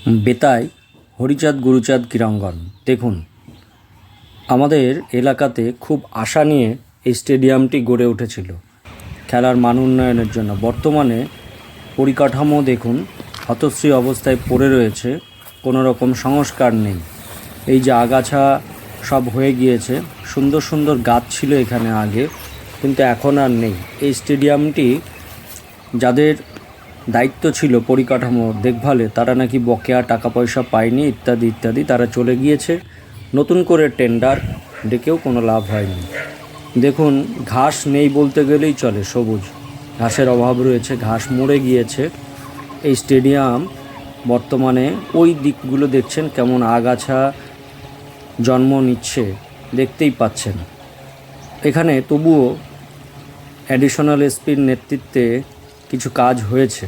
বেতায় হরিচাঁদ গুরুচাঁদ ক্রীড়াঙ্গন দেখুন, আমাদের এলাকাতে খুব আশা নিয়ে এই স্টেডিয়ামটি গড়ে উঠেছিল খেলার মান উন্নয়নের জন্য। বর্তমানে পরিকাঠামো দেখুন হতশ্রী অবস্থায় পড়ে রয়েছে, কোনো রকম সংস্কার নেই। এই যে আগাছা সব হয়ে গিয়েছে, সুন্দর সুন্দর গাছ ছিল এখানে আগে, কিন্তু এখন আর নেই। এই স্টেডিয়ামটি যাদের দায়িত্ব ছিল পরিকাঠামো দেখভালে, তারা নাকি বকেয়া টাকা পয়সা পায়নি ইত্যাদি ইত্যাদি, তারা চলে গিয়েছে। নতুন করে টেন্ডার ডেকেও কোনো লাভ হয়নি। দেখুন, ঘাস নেই বলতে গেলেই চলে, সবুজ ঘাসের অভাব রয়েছে, ঘাস মরে গিয়েছে। এই স্টেডিয়াম বর্তমানে ওই দিকগুলো দেখছেন কেমন আগাছা জন্ম নিচ্ছে, দেখতেই পাচ্ছেন। এখানে তবুও অ্যাডিশনাল এসপির নেতৃত্বে কিছু কাজ হয়েছে।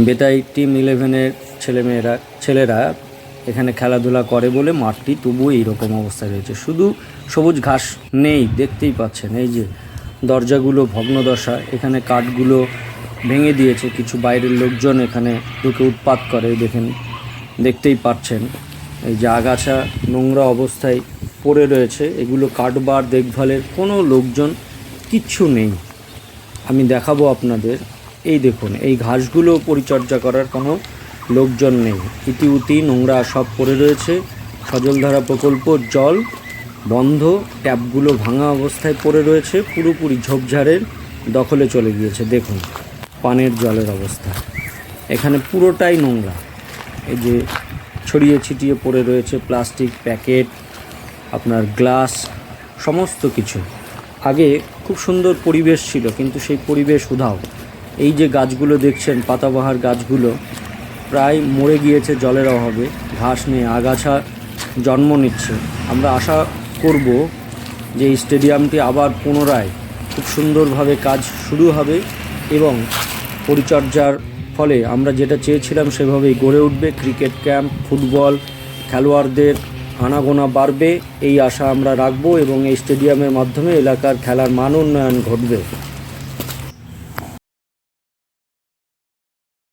বেতাই টিম 11-এর ছেলেরা এখানে খেলাধুলা করে বলে মাঠটি তবুও এইরকম অবস্থায় রয়েছে, শুধু সবুজ ঘাস নেই, দেখতেই পাচ্ছেন। এই যে দরজাগুলো ভগ্নদশা, এখানে কাঠগুলো ভেঙে দিয়েছে, কিছু বাইরের লোকজন এখানে ঢুকে উৎপাত করে, দেখতেই পাচ্ছেন। এই যে আগাছা নোংরা অবস্থায় পড়ে রয়েছে, এগুলো কাটবার দেখভালের কোনো লোকজন কিচ্ছু নেই। আমি দেখাবো আপনাদের, এই দেখুন, এই ঘাসগুলো পরিচর্যা করার কোনো লোকজন নেই। ইতিউতি নোংরা সব পড়ে রয়েছে। সজলধারা প্রকল্পর জল বন্ধ, ট্যাপগুলো ভাঙা অবস্থায় পড়ে রয়েছে, পুরোপুরি ঝোপঝাড়ের দখলে চলে গিয়েছে। দেখুন পানের জলের অবস্থা, এখানে পুরোটাই নোংরা। এই যে ছড়িয়ে ছিটিয়ে পড়ে রয়েছে প্লাস্টিক প্যাকেট, আপনার গ্লাস, সমস্ত কিছু। আগে খুব সুন্দর পরিবেশ ছিল, কিন্তু সেই পরিবেশ উধাও। এই যে গাছগুলো দেখছেন, পাতাবাহার গাছগুলো প্রায় মরে গিয়েছে জলের অভাবে, ঘাস নিয়ে আগাছা জন্ম নিচ্ছে। আমরা আশা করব যে এই স্টেডিয়ামটি আবার পুনরায় খুব সুন্দরভাবে কাজ শুরু হবে এবং পরিচর্যার ফলে আমরা যেটা চেয়েছিলাম সেভাবেই গড়ে উঠবে। ক্রিকেট ক্যাম্প, ফুটবল খেলোয়াড়দের আনাগোনা বাড়বে, এই আশা আমরা রাখবো এবং এই স্টেডিয়ামের মাধ্যমে এলাকার খেলার মান উন্নয়ন ঘটবে।